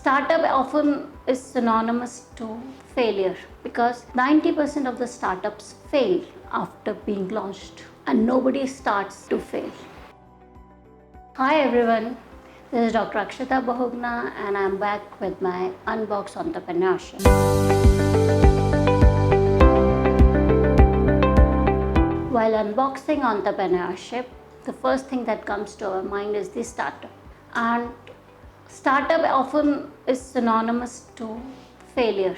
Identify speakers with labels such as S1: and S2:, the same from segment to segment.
S1: Startup often is synonymous to failure because 90% of the startups fail after being launched and nobody starts to fail. Hi everyone, this is Dr. Akshita Bahuguna and I'm back with my Unbox Entrepreneurship. While unboxing entrepreneurship, the first thing that comes to our mind is the startup. And startup often is synonymous to failure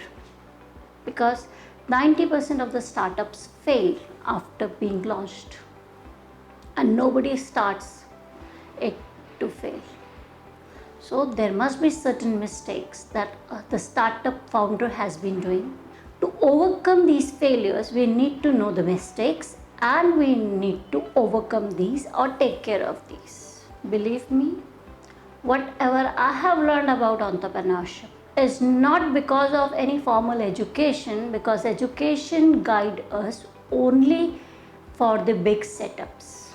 S1: because 90% of the startups fail after being launched and nobody starts it to fail. So there must be certain mistakes that the startup founder has been doing. To overcome these failures, we need to know the mistakes and we need to overcome these or take care of these. Believe me, whatever I have learned about entrepreneurship is not because of any formal education, because education guide us only for the big setups.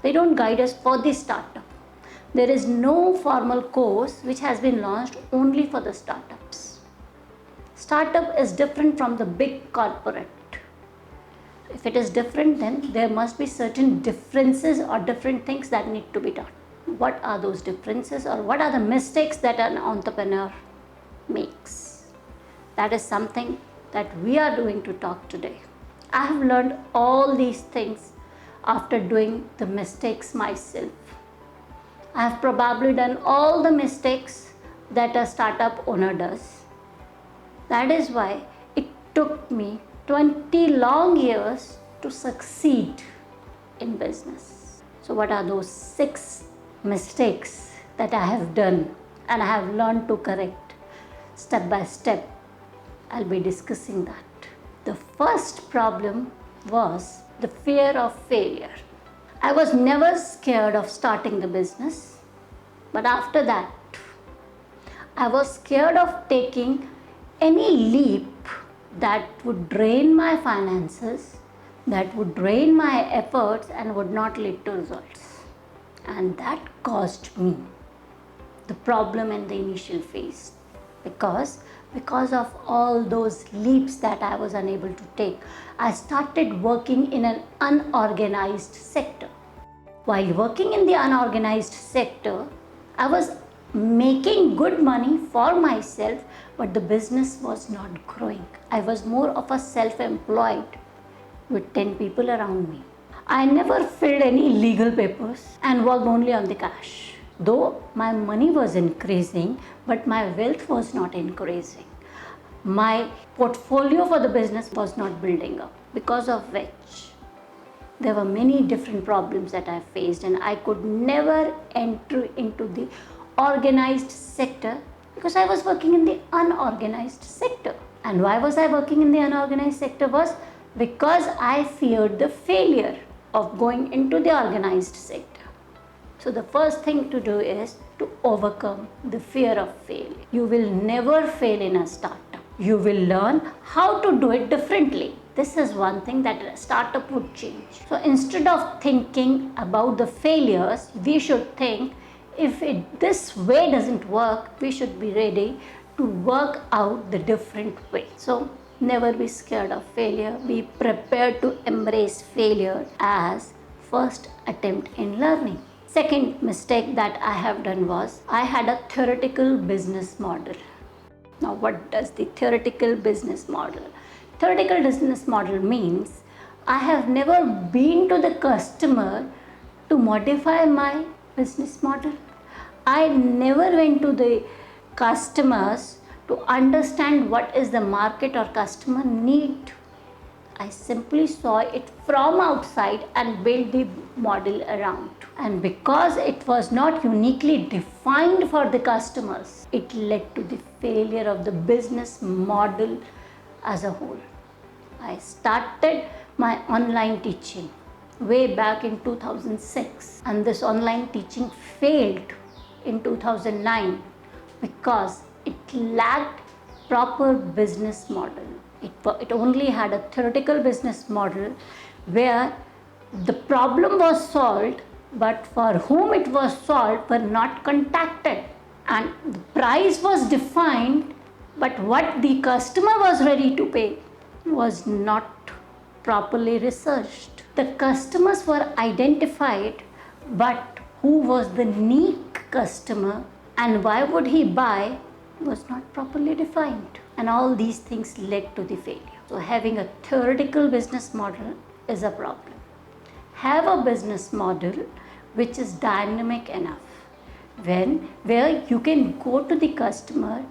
S1: They don't guide us for the startup. There is no formal course which has been launched only for the startups. Startup is different from the big corporate. If it is different, then there must be certain differences or different things that need to be done. What are those differences or what are the mistakes that an entrepreneur makes? That is something that we are doing to talk today. I have learned all these things after doing the mistakes myself. I have probably done all the mistakes that a startup owner does. That is why it took me 20 long years to succeed in business. So what are those 6 mistakes that I have done and I have learned to correct step by step? I'll be discussing that. The first problem was the fear of failure. I was never scared of starting the business, but after that, I was scared of taking any leap that would drain my finances, that would drain my efforts and would not lead to results. And that caused me the problem in the initial phase because of all those leaps that I was unable to take, I started working in an unorganized sector. While working in the unorganized sector, I was making good money for myself, but the business was not growing. I was more of a self-employed with 10 people around me. I never filled any legal papers and worked only on the cash. Though my money was increasing, but my wealth was not increasing. My portfolio for the business was not building up, because of which there were many different problems that I faced and I could never enter into the organized sector because I was working in the unorganized sector. And why was I working in the unorganized sector? Was because I feared the failure of going into the organized sector. So the first thing to do is to overcome the fear of failure. You will never fail in a startup. You will learn how to do it differently. This is one thing that a startup would change. So instead of thinking about the failures, we should think if this way doesn't work, we should be ready to work out the different way. So never be scared of failure. Be prepared to embrace failure as first attempt in learning. Second mistake that I have done was I had a theoretical business model. Now what does the theoretical business model? Theoretical business model means I have never been to the customer to modify my business model. I never went to the customers to understand what is the market or customer need. I simply saw it from outside and built the model around. And because it was not uniquely defined for the customers, it led to the failure of the business model as a whole. I started my online teaching way back in 2006 and this online teaching failed in 2009 because it lacked proper business model. It only had a theoretical business model where the problem was solved, but for whom it was solved were not contacted and the price was defined, but what the customer was ready to pay was not properly researched. The customers were identified, but who was the unique customer and why would he buy was not properly defined. And all these things led to the failure. So having a theoretical business model is a problem. Have a business model which is dynamic enough, where you can go to the customer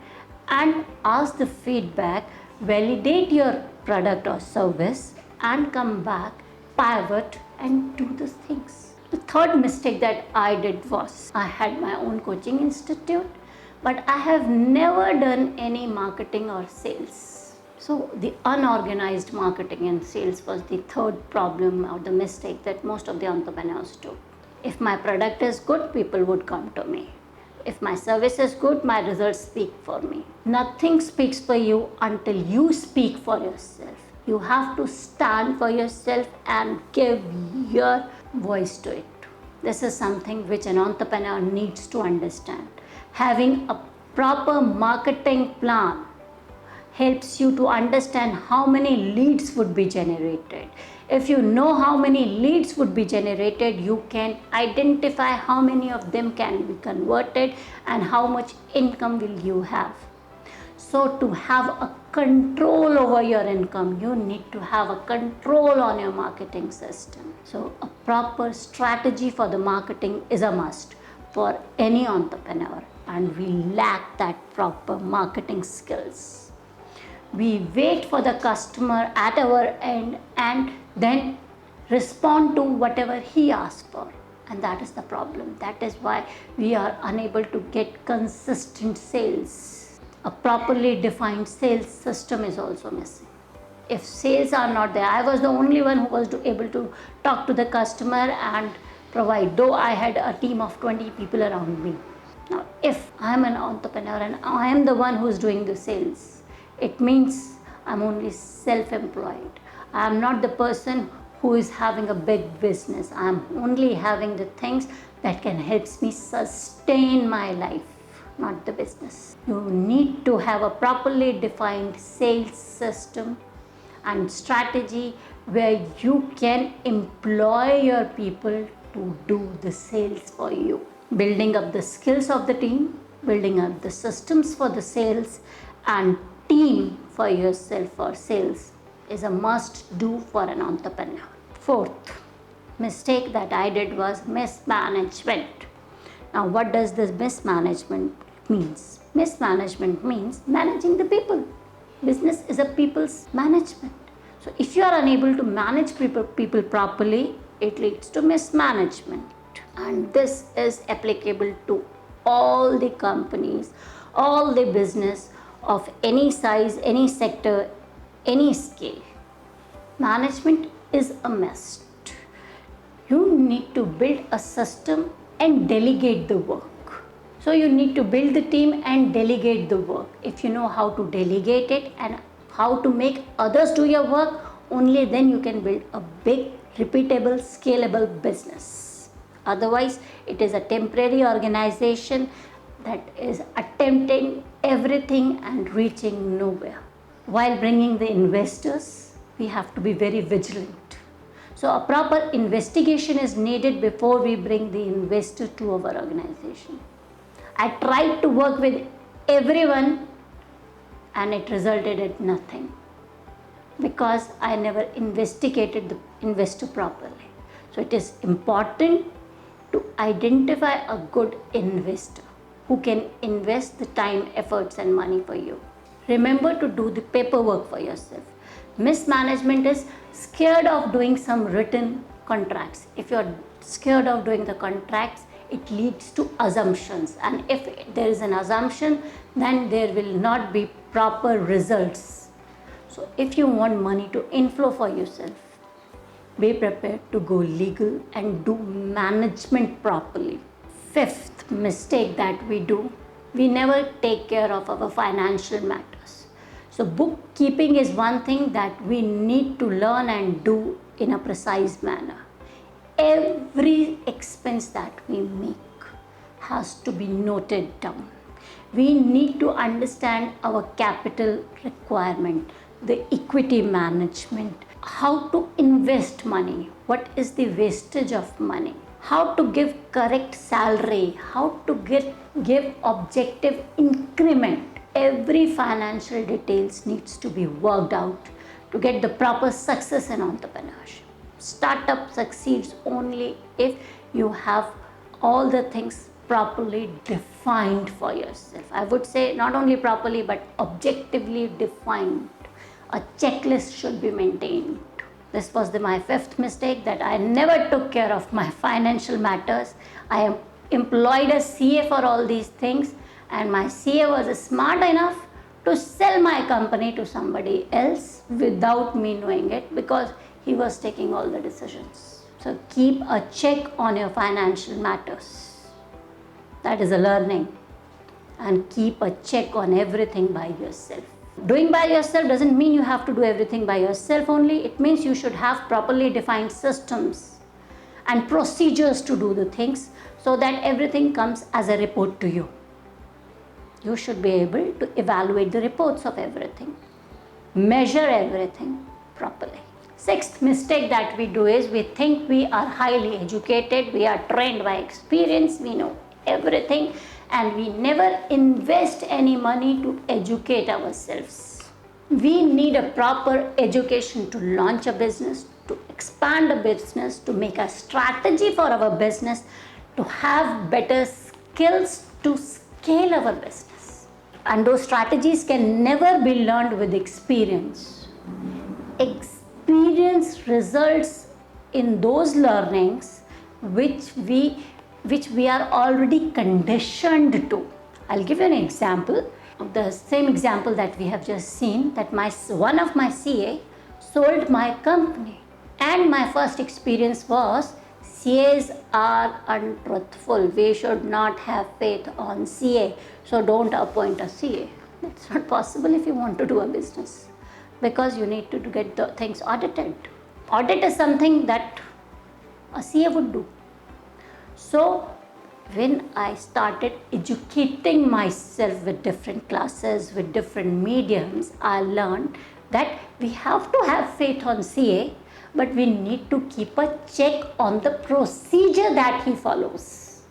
S1: and ask the feedback, validate your product or service, and come back, pivot, and do these things. The third mistake that I did was I had my own coaching institute, but I have never done any marketing or sales. So the unorganized marketing and sales was the third problem or the mistake that most of the entrepreneurs do. If my product is good, people would come to me. If my service is good, my results speak for me. Nothing speaks for you until you speak for yourself. You have to stand for yourself and give your voice to it. This is something which an entrepreneur needs to understand. Having a proper marketing plan helps you to understand how many leads would be generated. If you know how many leads would be generated, you can identify how many of them can be converted and how much income will you have. So to have a control over your income, you need to have a control on your marketing system. So a proper strategy for the marketing is a must for any entrepreneur, and we lack that proper marketing skills. We wait for the customer at our end and then respond to whatever he asks for, and that is the problem. That is why we are unable to get consistent sales. A properly defined sales system is also missing. If sales are not there, I was the only one who was able to talk to the customer and provide, though I had a team of 20 people around me. Now, if I am an entrepreneur and I am the one who is doing the sales, it means I'm only self-employed. I am not the person who is having a big business. I am only having the things that can help me sustain my life, not the business. You need to have a properly defined sales system and strategy where you can employ your people to do the sales for you. Building up the skills of the team, building up the systems for the sales, and team for yourself for sales is a must do for an entrepreneur. Fourth mistake that I did was mismanagement. Now, what does this mismanagement means? Mismanagement means managing the people. Business is a people's management. So if you are unable to manage people properly, it leads to mismanagement. And this is applicable to all the companies, all the business of any size, any sector, any scale. Management is a must. You need to build a system and delegate the work. So you need to build the team and delegate the work. If you know how to delegate it and how to make others do your work, only then you can build a big, repeatable, scalable business. Otherwise, it is a temporary organization that is attempting everything and reaching nowhere. While bringing the investors, we have to be very vigilant. So a proper investigation is needed before we bring the investor to our organization. I tried to work with everyone and it resulted in nothing because I never investigated the investor properly. So it is important to identify a good investor who can invest the time, efforts and money for you. Remember to do the paperwork for yourself. Mismanagement is scared of doing some written contracts. If you're scared of doing the contracts, it leads to assumptions, and if there is an assumption, then there will not be proper results. So if you want money to inflow for yourself, be prepared to go legal and do management properly. Fifth mistake that we do, we never take care of our financial matters. So bookkeeping is one thing that we need to learn and do in a precise manner. Every expense that we make has to be noted down. We need to understand our capital requirement, the equity management, how to invest money, what is the wastage of money, how to give correct salary, how to give objective increment. Every financial details needs to be worked out to get the proper success in entrepreneurship. Startup succeeds only if you have all the things properly defined for yourself. I would say not only properly but objectively defined. A checklist should be maintained. This was my fifth mistake, that I never took care of my financial matters. I employed a CA for all these things, and my CA was smart enough to sell my company to somebody else without me knowing it, because he was taking all the decisions. So keep a check on your financial matters. That is a learning. And keep a check on everything by yourself. Doing by yourself doesn't mean you have to do everything by yourself only. It means you should have properly defined systems and procedures to do the things, so that everything comes as a report to you. You should be able to evaluate the reports of everything, measure everything properly. Sixth mistake that we do is we think we are highly educated, we are trained by experience, we know everything, and we never invest any money to educate ourselves. We need a proper education to launch a business, to expand a business, to make a strategy for our business, to have better skills to scale our business. And those strategies can never be learned with experience. Experience results in those learnings which we are already conditioned to. I'll give you an example of the same example that we have just seen, that one of my CA sold my company, and my first experience was CAs are untruthful. We should not have faith on CA, so don't appoint a CA. That's not possible if you want to do a business, because you need to get the things audited. Audit is something that a CA would do. So when I started educating myself with different classes, with different mediums, I learned that we have to have faith on CA, but we need to keep a check on the procedure that he follows.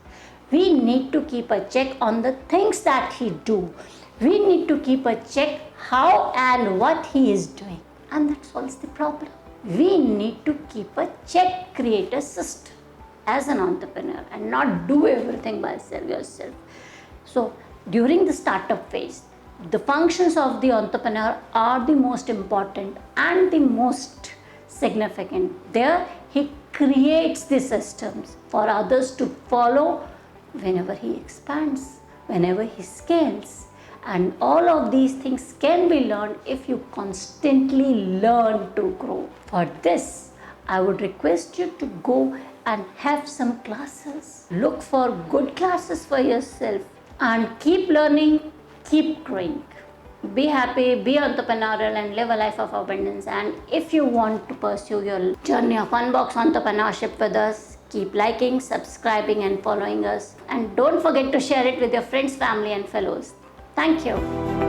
S1: We need to keep a check on the things that he do. We need to keep a check how and what he is doing, and that solves the problem. We need to keep a check, create a system as an entrepreneur, and not do everything by yourself. So during the startup phase, the functions of the entrepreneur are the most important and the most significant. There he creates the systems for others to follow whenever he expands, whenever he scales. And all of these things can be learned if you constantly learn to grow. For this, I would request you to go and have some classes. Look for good classes for yourself and keep learning, keep growing. Be happy, be entrepreneurial, and live a life of abundance. And if you want to pursue your journey of Unbox Entrepreneurship with us, keep liking, subscribing, and following us. And don't forget to share it with your friends, family, and fellows. Thank you.